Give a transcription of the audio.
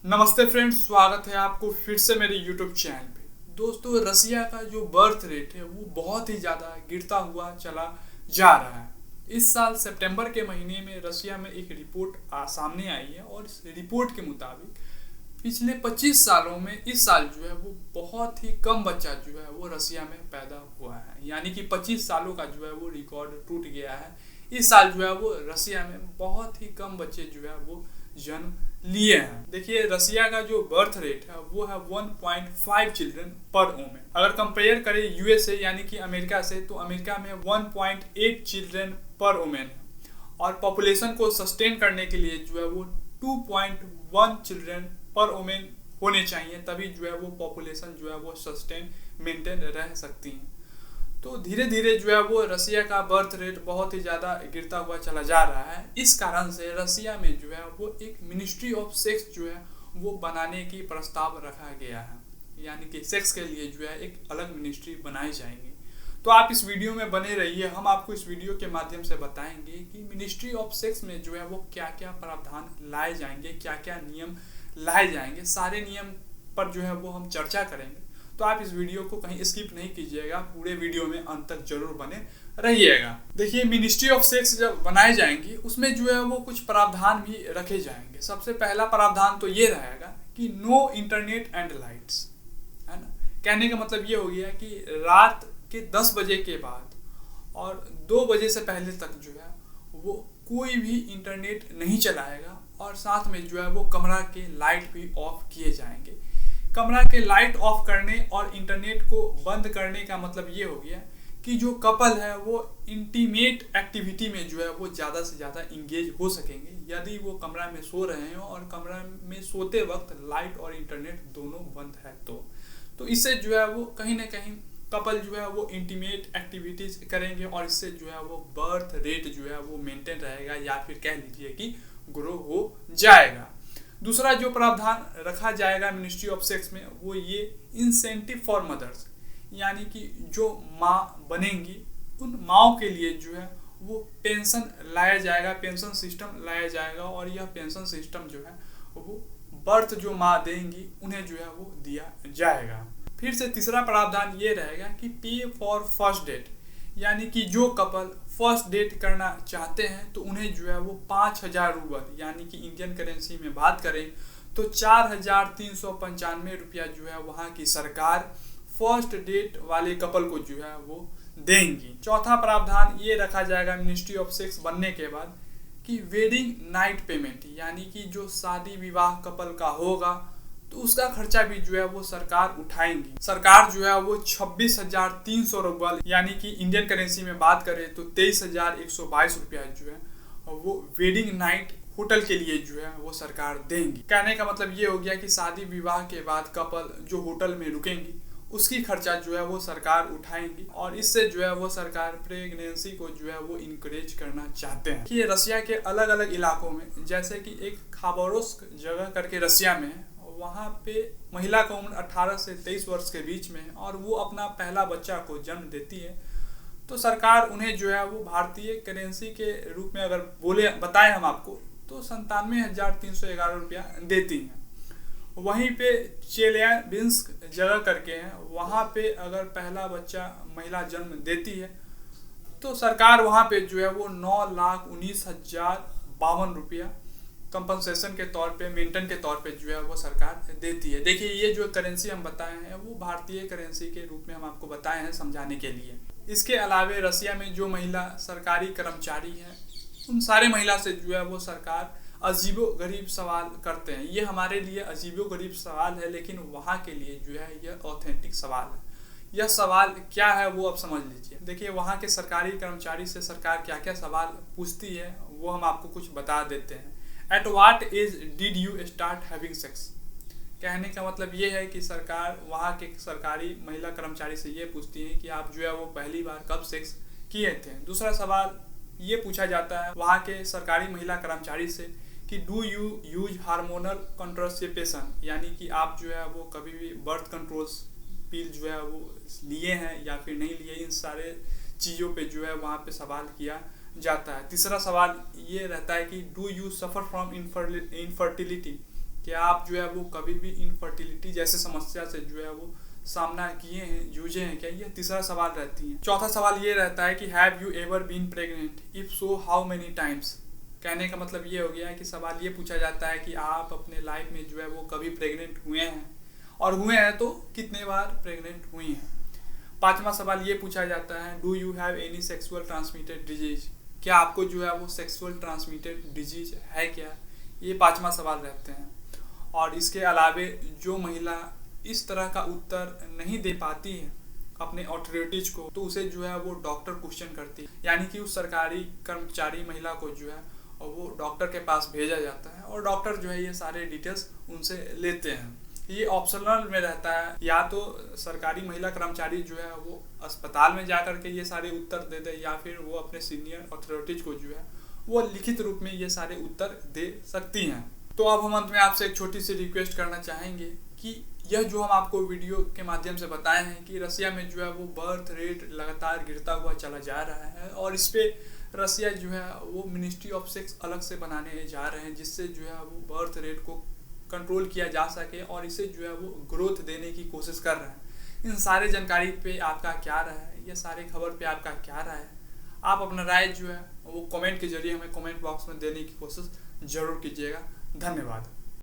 नमस्ते फ्रेंड्स, स्वागत है आपको फिर से मेरे यूट्यूब चैनल पे। दोस्तों, रसिया का जो बर्थ रेट है वो बहुत ही ज़्यादा गिरता हुआ चला जा रहा है। इस साल सितंबर के महीने में रसिया में एक रिपोर्ट सामने आई है और इस रिपोर्ट के मुताबिक पिछले 25 सालों में इस साल जो है वो बहुत ही कम बच्चा जो है वो रसिया में पैदा हुआ है। यानी कि 25 सालों का जो है वो रिकॉर्ड टूट गया है। इस साल जो है वो रसिया में बहुत ही कम बच्चे जो है वो जन्म लिए हैं। देखिए, रसिया का जो बर्थ रेट है वो है 1.5 चिल्ड्रन पर वुमेन। अगर कंपेयर करें यूएसए यानी कि अमेरिका से, तो अमेरिका में 1.8 चिल्ड्रन पर वुमेन है और पॉपुलेशन को सस्टेन करने के लिए जो है वो 2.1 चिल्ड्रन पर वुमेन होने चाहिए, तभी जो है वो पॉपुलेशन जो है वो सस्टेन मेंटेन रह सकती है। तो धीरे धीरे जो है वो रसिया का बर्थ रेट बहुत ही ज़्यादा गिरता हुआ चला जा रहा है। इस कारण से रसिया में जो है वो एक मिनिस्ट्री ऑफ सेक्स जो है वो बनाने की प्रस्ताव रखा गया है। यानी कि सेक्स के लिए जो है एक अलग मिनिस्ट्री बनाई जाएंगी। तो आप इस वीडियो में बने रहिए, हम आपको इस वीडियो के माध्यम से बताएंगे कि मिनिस्ट्री ऑफ सेक्स में जो है वो क्या क्या प्रावधान लाए जाएंगे, क्या क्या नियम लाए जाएंगे। सारे नियम पर जो है वो हम चर्चा करेंगे। तो आप इस वीडियो को कहीं स्किप नहीं कीजिएगा, पूरे वीडियो में अंत तक जरूर बने रहिएगा। देखिए, मिनिस्ट्री ऑफ सेक्स जब बनाए जाएंगी उसमें जो है वो कुछ प्रावधान भी रखे जाएंगे। सबसे पहला प्रावधान तो ये रहेगा कि नो इंटरनेट एंड लाइट्स, है ना। कहने का मतलब ये हो गया कि रात के 10 बजे के बाद और 2 बजे से पहले तक जो है वो कोई भी इंटरनेट नहीं चलाएगा और साथ में जो है वो कमरा के लाइट भी ऑफ किए जाएंगे। कमरा के लाइट ऑफ करने और इंटरनेट को बंद करने का मतलब ये हो गया कि जो कपल है वो इंटीमेट एक्टिविटी में जो है वो ज़्यादा से ज़्यादा इंगेज हो सकेंगे यदि वो कमरा में सो रहे हैं और कमरा में सोते वक्त लाइट और इंटरनेट दोनों बंद है। तो इससे जो है वो कहीं ना कहीं कपल जो है वो इंटीमेट एक्टिविटीज करेंगे और इससे जो है वो बर्थ रेट जो है वो मेंटेन रहेगा या फिर कह लीजिए कि ग्रो हो जाएगा। दूसरा जो प्रावधान रखा जाएगा मिनिस्ट्री ऑफ सेक्स में वो ये इंसेंटिव फॉर मदर्स, यानी कि जो माँ बनेंगी उन माँओं के लिए जो है वो पेंशन लाया जाएगा, पेंशन सिस्टम लाया जाएगा और यह पेंशन सिस्टम जो है वो बर्थ जो माँ देंगी उन्हें जो है वो दिया जाएगा। फिर से तीसरा प्रावधान ये रहेगा कि पे फॉर फर्स्ट डेट, यानी कि जो कपल फर्स्ट डेट करना चाहते हैं तो उन्हें जो है वो 5,000 रूबल, यानी कि इंडियन करेंसी में बात करें तो 4,395 रुपया जो है वहाँ की सरकार फर्स्ट डेट वाले कपल को जो है वो देंगी। चौथा प्रावधान ये रखा जाएगा मिनिस्ट्री ऑफ सेक्स बनने के बाद कि वेडिंग नाइट पेमेंट, यानी कि जो शादी विवाह कपल का होगा तो उसका खर्चा भी जो है वो सरकार उठाएंगी। सरकार जो है वो 26,300 रूबल, यानी कि इंडियन करेंसी में बात करें तो 23,122 रुपया जो है वो वेडिंग नाइट होटल के लिए जो है वो सरकार देंगी। कहने का मतलब ये हो गया कि शादी विवाह के बाद कपल जो होटल में रुकेंगी उसकी खर्चा जो है वो सरकार उठाएंगी और इससे जो है वो सरकार प्रेगनेंसी को जो है वो इनकरेज करना चाहते हैं। कि रसिया के अलग अलग इलाकों में, जैसे कि एक खाबरोस्क जगह करके रसिया में है, वहाँ पे महिला का उम्र 18 से 23 वर्ष के बीच में है और वो अपना पहला बच्चा को जन्म देती है तो सरकार उन्हें जो है वो भारतीय करेंसी के रूप में अगर बताएं हम आपको तो 97,311 रुपया देती हैं। वहीं पे चेल्याबिंस्क जगह करके हैं, वहाँ पे अगर पहला बच्चा महिला जन्म देती है तो सरकार वहाँ पे जो है वो 9,19,052 रुपया कंपनसेशन के तौर पे, मेंटेन के तौर पे जो है वो सरकार देती है। देखिए, ये जो करेंसी हम बताए हैं वो भारतीय करेंसी के रूप में हम आपको बताए हैं समझाने के लिए। इसके अलावे रसिया में जो महिला सरकारी कर्मचारी हैं उन सारे महिला से जो है वो सरकार अजीबो गरीब सवाल करते हैं। ये हमारे लिए अजीबो गरीब सवाल है, लेकिन वहाँ के लिए जो है यह ऑथेंटिक सवाल है। यह सवाल क्या है वो आप समझ लीजिए। देखिए, वहाँ के सरकारी कर्मचारी से सरकार क्या क्या सवाल पूछती है वो हम आपको कुछ बता देते हैं। At what age did you start having sex, कहने का मतलब ये है कि सरकार वहाँ के सरकारी महिला कर्मचारी से ये पूछती है कि आप जो है वो पहली बार कब सेक्स किए थे। दूसरा सवाल ये पूछा जाता है वहाँ के सरकारी महिला कर्मचारी से कि do you use hormonal contraception, यानी कि आप जो है वो कभी भी बर्थ कंट्रोल पिल जो है वो लिए हैं या फिर नहीं लिए। इन सारे चीज़ों पे जो है वहाँ पे सवाल किया जाता है। तीसरा सवाल ये रहता है कि do you suffer from infertility, क्या आप जो है वो कभी भी इनफर्टिलिटी जैसे समस्या से जो है वो सामना किए हैं, जूझे हैं क्या? ये तीसरा सवाल रहती है। चौथा सवाल ये रहता है कि have you ever been pregnant, if so how many times. कहने का मतलब ये हो गया है कि सवाल ये पूछा जाता है कि आप अपने लाइफ में जो है वो कभी प्रेग्नेंट हुए हैं, और हुए हैं तो कितने बार प्रेग्नेंट हुई हैं। पांचवा सवाल ये पूछा जाता है do you have any sexual transmitted disease, क्या आपको जो है वो सेक्सुअल ट्रांसमिटेड डिजीज है क्या? ये पांचवा सवाल रहते हैं। और इसके अलावे जो महिला इस तरह का उत्तर नहीं दे पाती है अपने अथॉरिटीज को, तो उसे जो है वो डॉक्टर क्वेश्चन करती है, यानी कि उस सरकारी कर्मचारी महिला को जो है और वो डॉक्टर के पास भेजा जाता है और डॉक्टर जो है ये सारे डिटेल्स उनसे लेते हैं। ये ऑप्शनल में रहता है, या तो सरकारी महिला कर्मचारी जो है वो अस्पताल में जाकर के ये सारे उत्तर दे दे, या फिर वो अपने सीनियर अथॉरिटीज को जो है वो लिखित रूप में ये सारे उत्तर दे सकती हैं। तो अब हम अंत में आपसे एक छोटी सी रिक्वेस्ट करना चाहेंगे कि यह जो हम आपको वीडियो के माध्यम से बताए हैं कि रसिया में जो है वो बर्थ रेट लगातार गिरता हुआ चला जा रहा है, और इस पे रसिया जो है वो मिनिस्ट्री ऑफ सेक्स अलग से बनाने जा रहे हैं, जिससे जो है वो बर्थ रेट को कंट्रोल किया जा सके और इसे जो है वो ग्रोथ देने की कोशिश कर रहे हैं। इन सारे जानकारी पे आपका क्या राय है, ये सारे खबर पे आपका क्या राय है? आप अपना राय जो है वो कमेंट के जरिए हमें कमेंट बॉक्स में देने की कोशिश जरूर कीजिएगा। धन्यवाद।